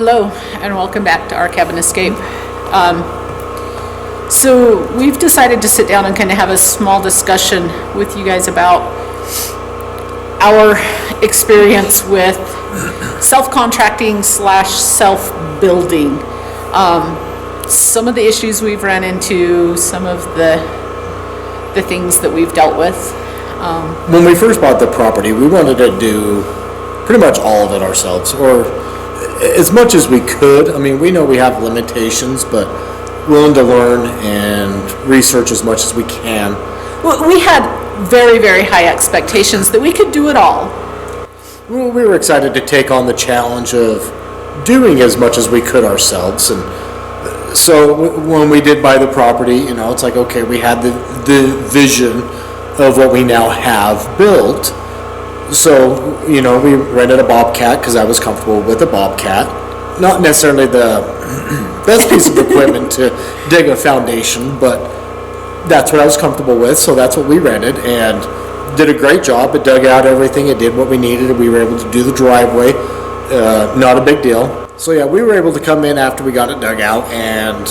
Hello, and welcome back to Our Cabin Escape. So we've decided to sit down and kind of have a small discussion with you guys about our experience with self-contracting / self-building. Some of the issues we've run into, some of the things that we've dealt with. When we first bought the property, we wanted to do pretty much all of it ourselves, or as much as we could. I mean, we know we have limitations, but willing to learn and research as much as we can. Well, we had very, very high expectations that we could do it all. Well, we were excited to take on the challenge of doing as much as we could ourselves. And so when we did buy the property, it's like, okay, we had the vision of what we now have built. So, we rented a Bobcat because I was comfortable with a Bobcat. Not necessarily the best piece of equipment to dig a foundation, but that's what I was comfortable with, so that's what we rented, and did a great job. It dug out everything, it did what we needed, and we were able to do the driveway. Not a big deal. So yeah, we were able to come in after we got it dug out and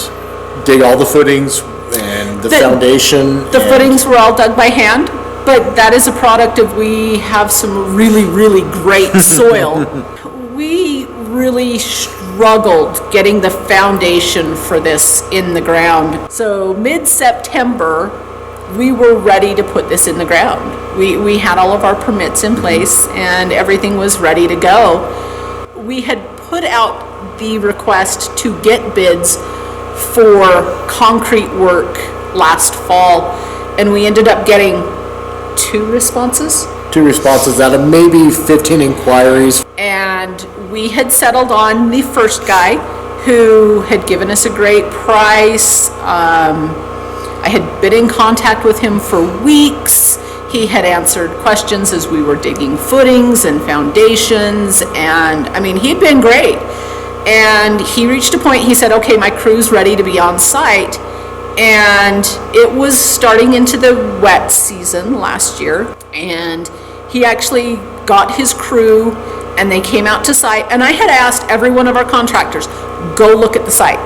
dig all the footings and the foundation. The footings were all dug by hand. But that is a product of, we have some really, really great soil. We really struggled getting the foundation for this in the ground. So mid-September, we were ready to put this in the ground. We had all of our permits in place and everything was ready to go. We had put out the request to get bids for concrete work last fall, and we ended up getting two responses out of maybe 15 inquiries. And we had settled on the first guy who had given us a great price. I had been in contact with him for weeks. He had answered questions as we were digging footings and foundations, and he'd been great. And he reached a point, he said, okay, my crew's ready to be on site. And it was starting into the wet season last year, and he actually got his crew and they came out to site, and I had asked every one of our contractors, go look at the site.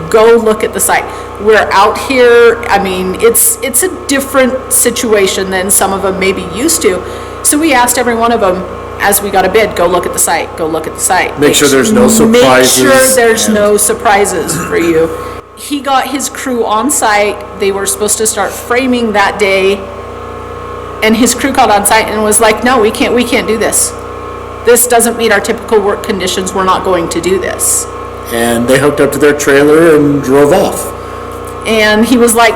Go look at the site. We're out here, it's a different situation than some of them may be used to. So we asked every one of them, as we got a bid, go look at the site, go look at the site. Make sure there's no surprises. Make sure there's no surprises for you. He got his crew on site. They were supposed to start framing that day, and his crew got on site and was like, no, we can't do this. This doesn't meet our typical work conditions. We're not going to do this. And they hooked up to their trailer and drove off. And he was like,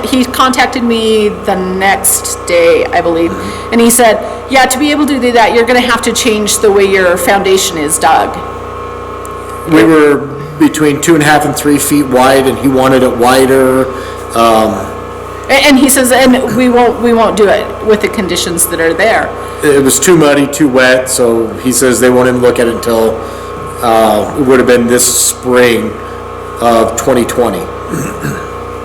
he contacted me the next day, I believe, and he said, yeah, to be able to do that, you're going to have to change the way your foundation is dug. We were between 2.5 and 3 feet wide, and he wanted it wider. And he says, and we won't do it with the conditions that are there. It was too muddy, too wet, so he says they won't even look at it until it would have been this spring of 2020.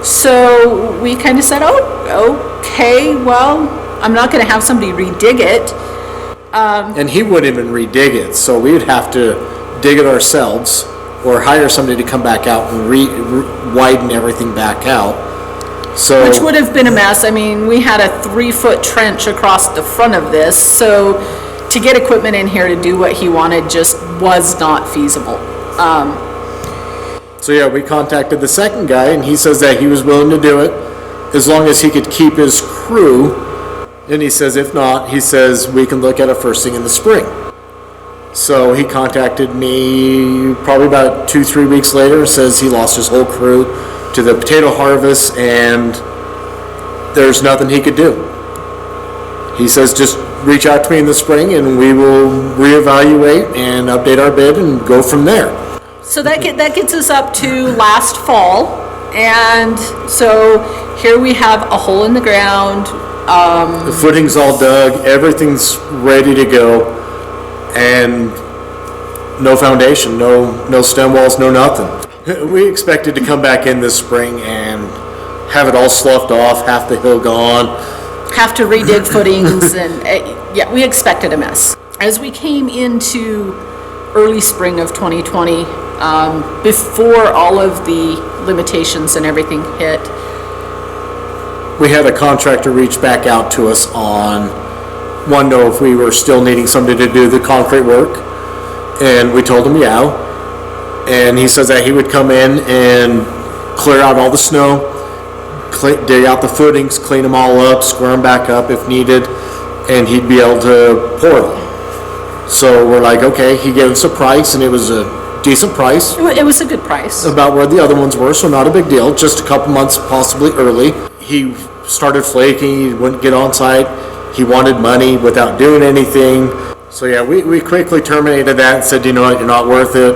So we kind of said, oh, okay, well, I'm not going to have somebody redig it. And he wouldn't even redig it, so we would have to dig it ourselves, or hire somebody to come back out and widen everything back out. So, which would have been a mess. We had a 3-foot trench across the front of this, so to get equipment in here to do what he wanted just was not feasible. So yeah, we contacted the second guy, and he says that he was willing to do it as long as he could keep his crew. And he says, if not, he says we can look at it first thing in the spring. So he contacted me probably about 2-3 weeks later, says he lost his whole crew to the potato harvest and there's nothing he could do. He says just reach out to me in the spring and we will reevaluate and update our bid and go from there. So that gets us up to last fall, and so here we have a hole in the ground. The footing's all dug, everything's ready to go, and no foundation, no stem walls, no nothing. We expected to come back in this spring and have it all sloughed off, half the hill gone. Have to redig footings, and yeah, we expected a mess. As we came into early spring of 2020, before all of the limitations and everything hit. We had a contractor reach back out to us on, wanted to know if we were still needing somebody to do the concrete work. And we told him, yeah. And he says that he would come in and clear out all the snow, dig out the footings, clean them all up, square them back up if needed, and he'd be able to pour them. So we're like, okay, he gave us a price, and it was a decent price. It was a good price. About where the other ones were, so not a big deal, just a couple months possibly early. He started flaking, he wouldn't get on site, he wanted money without doing anything. So yeah, we quickly terminated that and said, you know what, you're not worth it.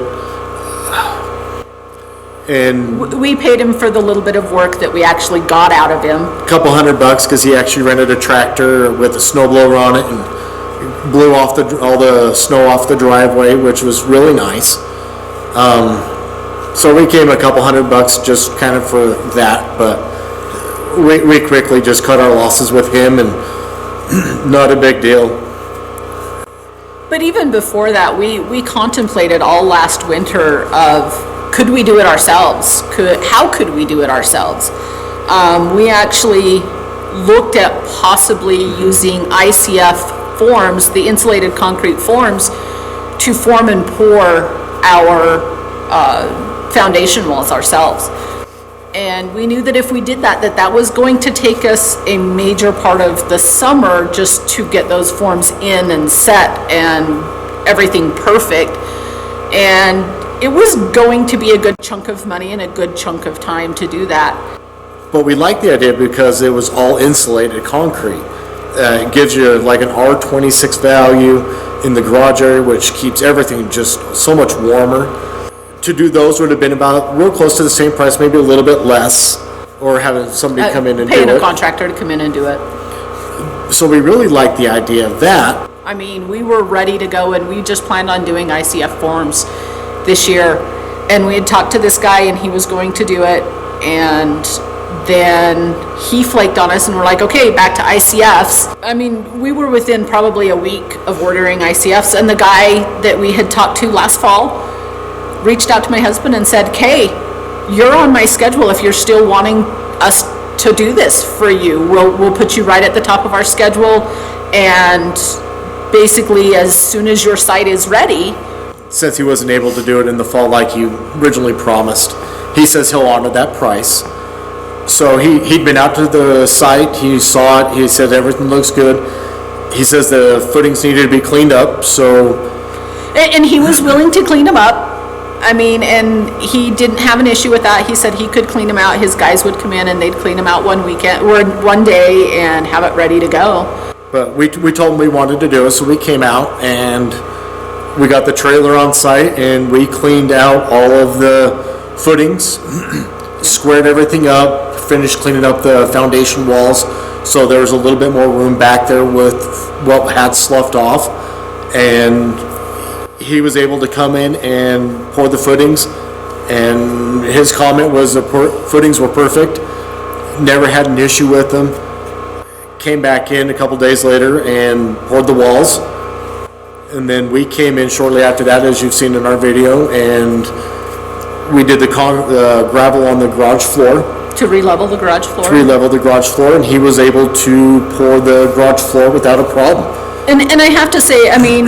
And we paid him for the little bit of work that we actually got out of him. a couple $100 because he actually rented a tractor with a snowblower on it and blew off all the snow off the driveway, which was really nice. So we came a couple $100 just kind of for that, but we quickly just cut our losses with him, and not a big deal. But even before that, we contemplated all last winter of, could we do it ourselves? How could we do it ourselves? We actually looked at possibly using ICF forms, the insulated concrete forms, to form and pour our foundation walls ourselves. And we knew that if we did that, that was going to take us a major part of the summer just to get those forms in and set and everything perfect. And it was going to be a good chunk of money and a good chunk of time to do that. But we liked the idea because it was all insulated concrete. It gives you like an R26 value in the garage area, which keeps everything just so much warmer. To do those would have been about real close to the same price, maybe a little bit less, or having somebody come in and do it. Paying a contractor to come in and do it. So we really liked the idea of that. I mean, we were ready to go, and we just planned on doing ICF forms this year. And we had talked to this guy, and he was going to do it, and then he flaked on us, and we're like, okay, back to ICFs. I mean, we were within probably a week of ordering ICFs, and the guy that we had talked to last fall reached out to my husband and said, Kay, you're on my schedule if you're still wanting us to do this for you. We'll put you right at the top of our schedule, and basically as soon as your site is ready. Since he wasn't able to do it in the fall like you originally promised, he says he'll honor that price. So he'd been out to the site, he saw it, he said everything looks good. He says the footings needed to be cleaned up, so... And he was willing to clean them up. I mean, and he didn't have an issue with that. He said he could clean them out. His guys would come in and they'd clean them out one weekend or one day and have it ready to go. But we told him we wanted to do it, so we came out and we got the trailer on site and we cleaned out all of the footings, squared everything up, finished cleaning up the foundation walls, so there was a little bit more room back there with what had sloughed off, and he was able to come in and pour the footings, and his comment was the footings were perfect, never had an issue with them. Came back in a couple days later and poured the walls, and then we came in shortly after that, as you've seen in our video, and we did the gravel on the garage floor. To re-level the garage floor? To re-level the garage floor, and he was able to pour the garage floor without a problem. And I have to say, I mean,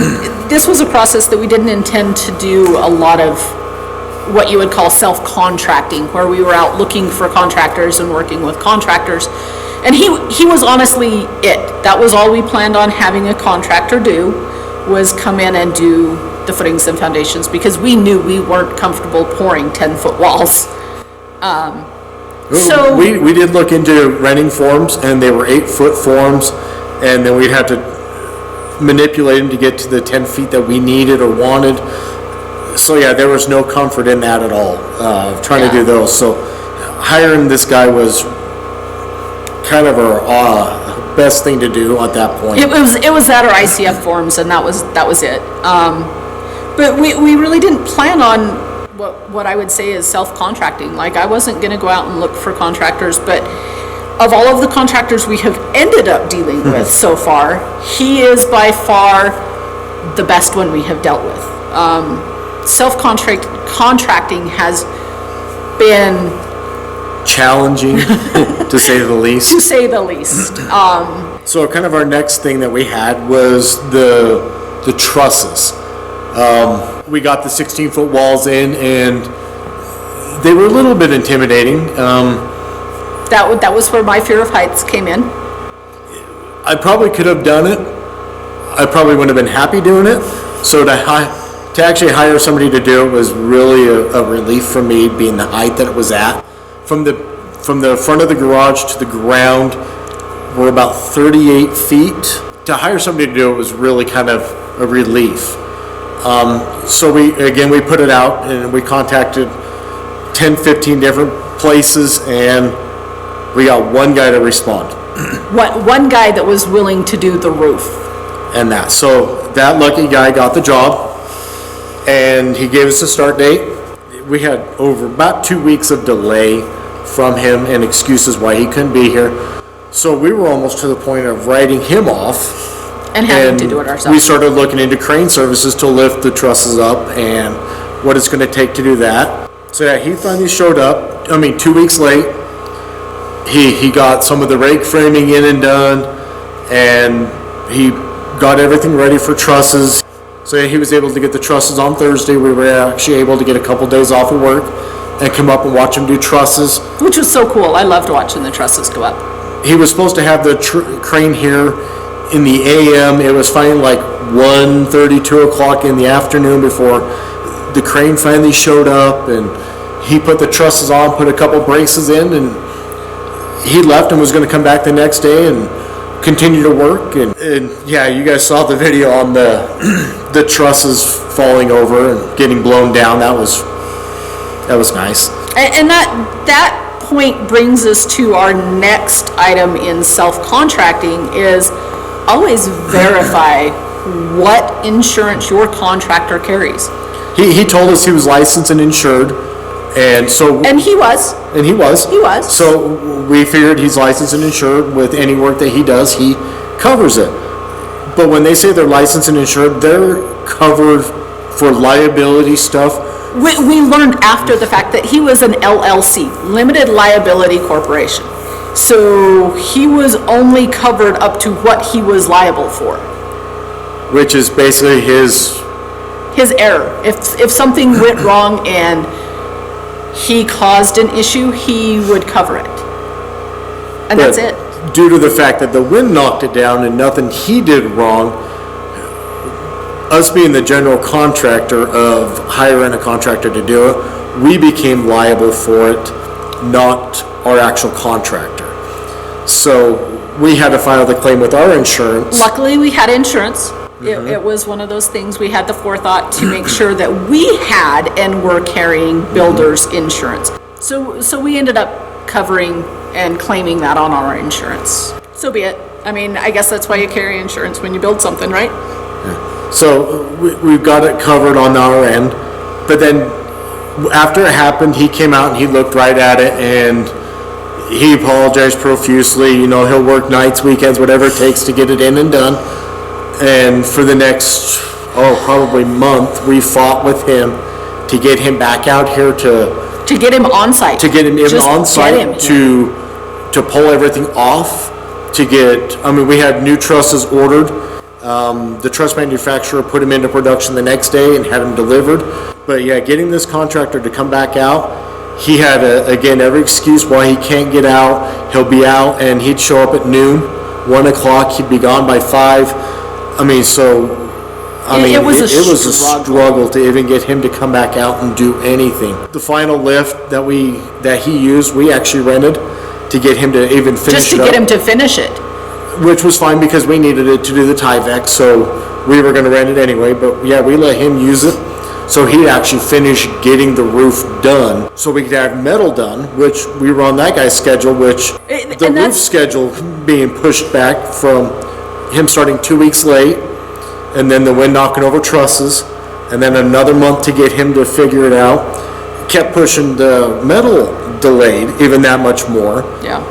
this was a process that we didn't intend to do a lot of what you would call self-contracting, where we were out looking for contractors and working with contractors. And he was honestly it. That was all we planned on having a contractor do, was come in and do the footings and foundations, because we knew we weren't comfortable pouring 10-foot walls. So we did look into renting forms, and they were 8-foot forms, and then we'd have to manipulate them to get to the 10 feet that we needed or wanted. So yeah, there was no comfort in that at all, trying to do those. So hiring this guy was kind of our best thing to do at that point. It was that or ICF forms, and that was it. But we really didn't plan on what I would say is self-contracting. Like, I wasn't going to go out and look for contractors, but of all of the contractors we have ended up dealing with so far, he is by far the best one we have dealt with. Self-contracting has been, challenging, to say the least. to say the least. So kind of our next thing that we had was the trusses. We got the 16-foot walls in, and they were a little bit intimidating. That was where my fear of heights came in. I probably could have done it. I probably wouldn't have been happy doing it. So to actually hire somebody to do it was really a relief for me, being the height that it was at. From the front of the garage to the ground, we're about 38 feet. To hire somebody to do it was really kind of a relief. So we put it out, and we contacted 10, 15 different places, and we got one guy to respond. One guy that was willing to do the roof. So that lucky guy got the job, and he gave us a start date. We had over about 2 weeks of delay from him and excuses why he couldn't be here. So we were almost to the point of writing him off And having to do it ourselves. We started looking into crane services to lift the trusses up and what it's going to take to do that. So yeah, he finally showed up. 2 weeks late. He got some of the rake framing in and done, and he got everything ready for trusses. So yeah, he was able to get the trusses on Thursday. We were actually able to get a couple days off of work and come up and watch him do trusses. Which was so cool. I loved watching the trusses go up. He was supposed to have the crane here in the AM. It was finally like 1:30, 2 o'clock in the afternoon before the crane finally showed up, and he put the trusses on, put a couple braces in, and he left and was going to come back the next day and continue to work. And yeah, you guys saw the video on the trusses falling over and getting blown down. That was nice. And that point brings us to our next item in self-contracting is always verify what insurance your contractor carries. He told us he was licensed and insured, and so... And he was. And he was. He was. So we figured he's licensed and insured. With any work that he does, he covers it. But when they say they're licensed and insured, they're covered for liability stuff. We learned after the fact that he was an LLC, Limited Liability Corporation. So he was only covered up to what he was liable for. Which is basically his error. If something went wrong and he caused an issue, he would cover it. And that's it. Due to the fact that the wind knocked it down and nothing he did wrong, us being the general contractor of hiring a contractor to do it, we became liable for it, not our actual contractor. So we had to file the claim with our insurance. Luckily, we had insurance. Mm-hmm. It was one of those things, we had the forethought to make sure that we had and were carrying builder's insurance. So we ended up covering and claiming that on our insurance. So be it. I guess that's why you carry insurance when you build something, right? Yeah. So we've got it covered on our end. But then after it happened, he came out and he looked right at it and he apologized profusely. He'll work nights, weekends, whatever it takes to get it in and done. And for the next, probably month, we fought with him to get him back out here to get him on site. To get him on site to pull everything off. We had new trusses ordered. The truss manufacturer put him into production the next day and had them delivered. But yeah, getting this contractor to come back out, he had every excuse why he can't get out. He'll be out and he'd show up at noon, 1 o'clock. He'd be gone by 5. It was a struggle to even get him to come back out and do anything. The final lift that he used, we actually rented to get him to even finish it. Just to get him to finish it. Which was fine because we needed it to do the Tyvek, so we were going to rent it anyway. But yeah, we let him use it. So he actually finished getting the roof done so we could have metal done, which we were on that guy's schedule, the roof schedule being pushed back from him starting 2 weeks late, and then the wind knocking over trusses, and then another month to get him to figure it out. Kept pushing the metal delayed even that much more. Yeah.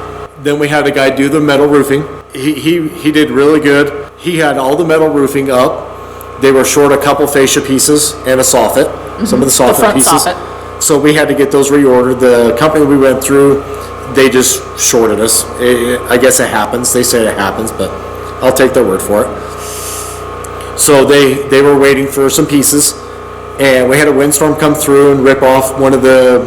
Then we had a guy do the metal roofing. He did really good. He had all the metal roofing up. They were short a couple fascia pieces and a soffit, some of the soffit front pieces. soffit. So we had to get those reordered. The company we went through, they just shorted us. I guess it happens. They say it happens, but I'll take their word for it. So they were waiting for some pieces, and we had a windstorm come through and rip off one of the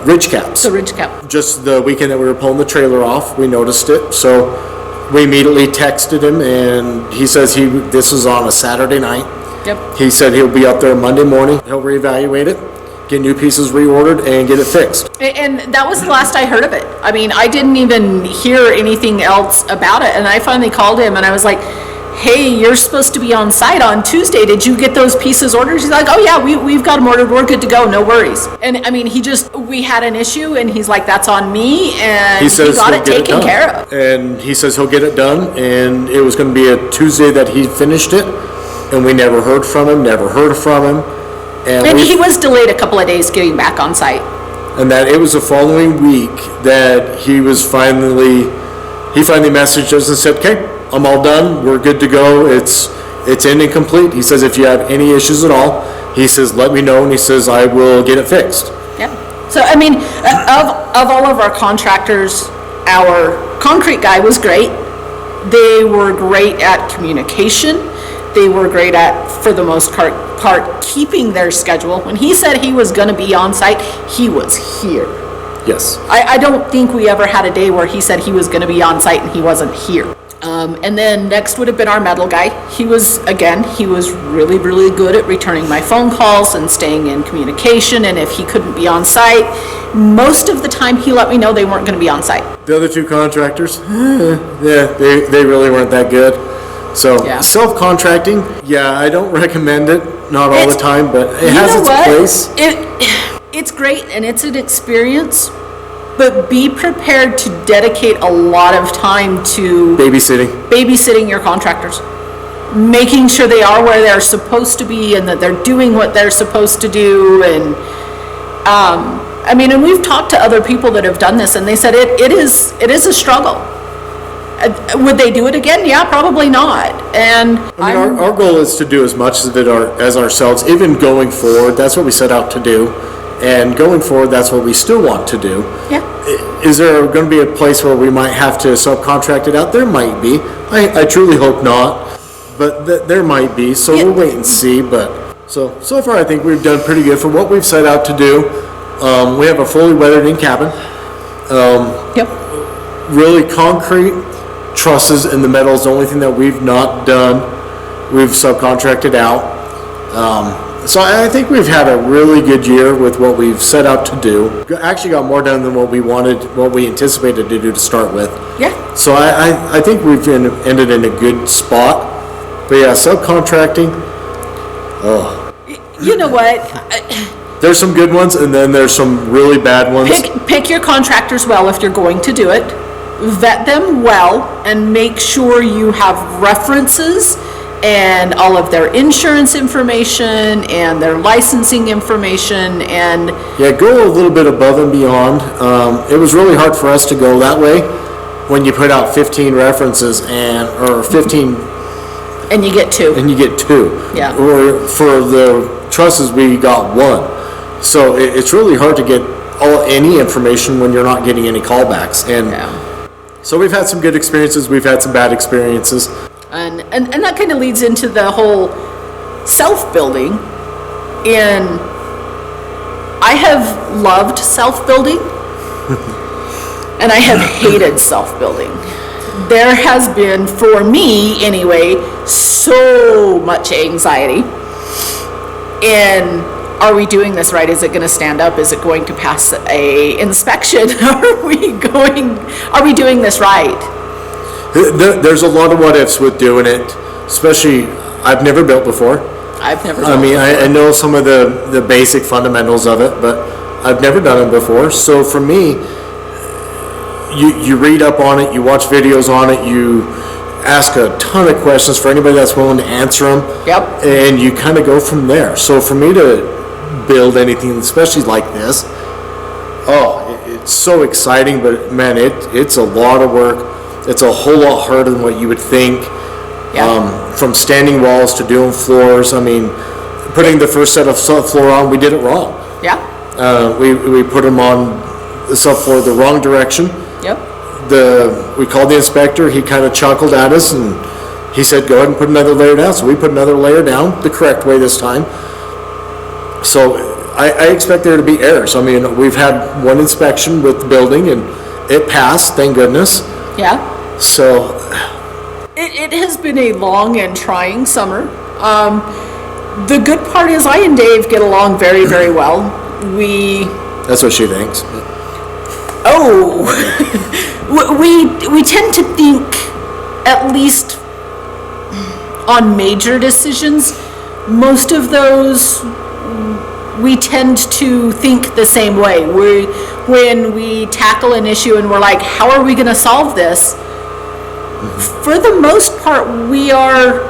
ridge caps. The ridge cap. Just the weekend that we were pulling the trailer off, we noticed it. So we immediately texted him, and he says this was on a Saturday night. Yep. He said he'll be up there Monday morning. He'll reevaluate it, get new pieces reordered, and get it fixed. And that was the last I heard of it. I mean, I didn't even hear anything else about it. And I finally called him and I was like, hey, you're supposed to be on site on Tuesday. Did you get those pieces ordered? He's like, oh yeah, we've got them ordered. We're good to go. No worries. And I mean, we had an issue and he's like, that's on me. And he got it taken care of. And he says he'll get it done. And it was going to be a Tuesday that he finished it. And we never heard from him, And he was delayed a couple of days getting back on site. And that it was the following week that he finally messaged us and said, okay, I'm all done. We're good to go. It's in and complete. He says, if you have any issues at all, he says, let me know. And he says, I will get it fixed. Yeah. So, I mean, of all of our contractors, our concrete guy was great. They were great at communication. They were great at, for the most part, keeping their schedule. When he said he was going to be on site, he was here. Yes. I don't think we ever had a day where he said he was going to be on site and he wasn't here. And then next would have been our metal guy. He was really, really good at returning my phone calls and staying in communication. And if he couldn't be on site, most of the time he let me know they weren't going to be on site. The other two contractors, they really weren't that good. So yeah. Self-contracting, I don't recommend it. Not all the time, but it has its place. It's great and it's an experience. But be prepared to dedicate a lot of time to babysitting your contractors, making sure they are where they're supposed to be and that they're doing what they're supposed to do. And I mean, and we've talked to other people that have done this, and they said it is a struggle. Would they do it again? Yeah, probably not. And I mean, our goal is to do as much of it as ourselves, even going forward. That's what we set out to do. And going forward, that's what we still want to do. Yeah. Is there going to be a place where we might have to subcontract it out? There might be. I truly hope not. But there might be. So we'll wait and see. But so far, I think we've done pretty good for what we've set out to do. We have a fully weathered-in cabin. Yep. Really concrete, trusses, and the metal is the only thing that we've not done. We've subcontracted out. So I think we've had a really good year with what we've set out to do. Actually got more done than what we anticipated to do to start with. Yeah. So I think we've ended in a good spot. But yeah, subcontracting, You know what? There's some good ones and then there's some really bad ones. Pick your contractors well if you're going to do it. Vet them well and make sure you have references and all of their insurance information and their licensing information and go a little bit above and beyond. It was really hard for us to go that way when you put out 15 references or 15 and you get two. Yeah. Or for the trusses we got one. So it's really hard to get any information when you're not getting any callbacks. So we've had some good experiences, we've had some bad experiences. And that kind of leads into the whole self-building. And I have loved self-building and I have hated self-building. There has been, for me anyway, so much anxiety. And are we doing this right? Is it going to stand up? Is it going to pass a inspection? Are we doing this right? There's a lot of what ifs with doing it, especially I've never built before. I know some of the basic fundamentals of it, but I've never done it before. So for me, you read up on it, you watch videos on it, you ask a ton of questions for anybody that's willing to answer them. Yep. And you kind of go from there. So for me to build anything, especially like this, it's so exciting, but man, it's a lot of work. It's a whole lot harder than what you would think. Yeah. from standing walls to doing floors. I mean, putting the first set of subfloor on, we did it wrong. Yeah, We put them on the subfloor the wrong direction. yep. We called the inspector, he kind of chuckled at us and he said, go ahead and put another layer down. So we put another layer down the correct way this time. So I expect there to be errors. I mean, we've had one inspection with the building and it passed, thank goodness. Yeah. So It has been a long and trying summer. The good part is I and Dave get along very, very well. that's what she thinks. Oh, we tend to think, at least on major decisions, most of those we tend to think the same way. When we tackle an issue and we're like, how are we going to solve this? For the most part, we're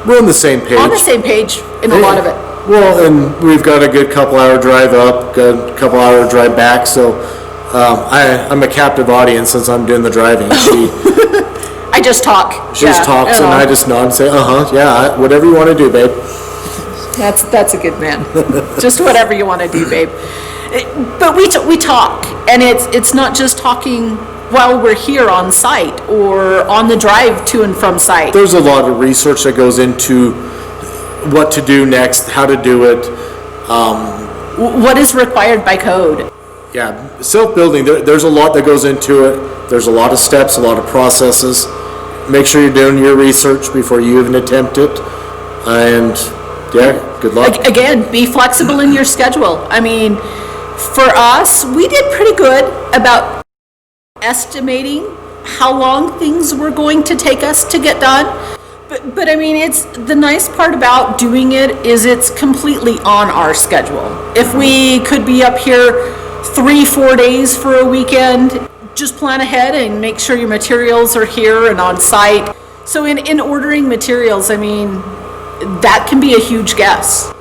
on the same page. on the same page in a lot of it. Well, and we've got a good couple-hour drive up, good couple-hour drive back, so I'm a captive audience since I'm doing the driving. I just talk. She just talks and I just nod and say, yeah, whatever you want to do, babe. That's a good man. Just whatever you want to do, babe. But we talk, and it's not just talking while we're here on site or on the drive to and from site. There's a lot of research that goes into what to do next, how to do it. What is required by code? Yeah, self-building, there's a lot that goes into it. There's a lot of steps, a lot of processes. Make sure you're doing your research before you even attempt it. And yeah, good luck. Again, be flexible in your schedule. I mean, for us, we did pretty good about estimating how long things were going to take us to get done. But I mean, it's the nice part about doing it is it's completely on our schedule. If we could be up here 3-4 days for a weekend, just plan ahead and make sure your materials are here and on site. So in ordering materials, I mean, that can be a huge guess.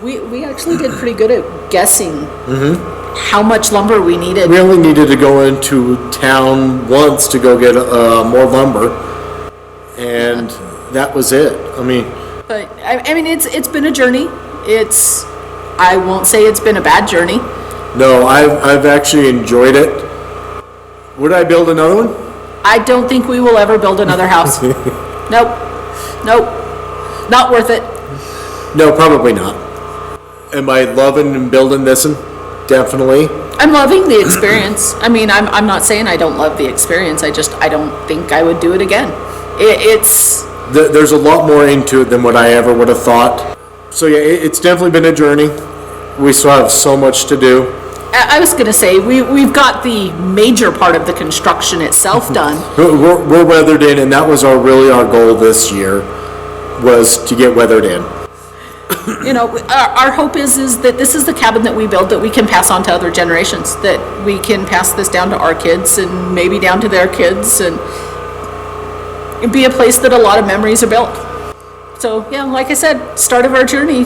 We actually did pretty good at guessing how much lumber we needed. We only needed to go into town once to go get more lumber, and that was it. I mean, but I mean, it's been a journey. I won't say it's been a bad journey. No, I've actually enjoyed it. Would I build another one? I don't think we will ever build another house. Nope, not worth it. No, probably not. Am I loving and building this one? Definitely. I'm loving the experience. I mean, I'm not saying I don't love the experience. I don't think I would do it again. There's a lot more into it than what I ever would have thought. So yeah, it's definitely been a journey. We still have so much to do. I was going to say, we've got the major part of the construction itself done. We're weathered in, and that was our goal this year, was to get weathered in. You know, our hope is that this is the cabin that we build that we can pass on to other generations, that we can pass this down to our kids and maybe down to their kids, and it'd be a place that a lot of memories are built. So yeah, like I said, start of our journey.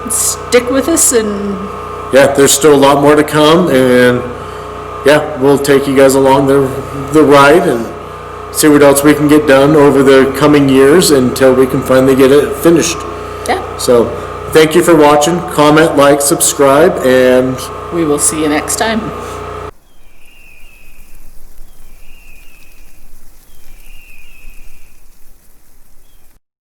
Stick with us, and yeah, there's still a lot more to come, and yeah, we'll take you guys along the ride and see what else we can get done over the coming years until we can finally get it finished. Yeah. So thank you for watching. Comment, like, subscribe, and we will see you next time.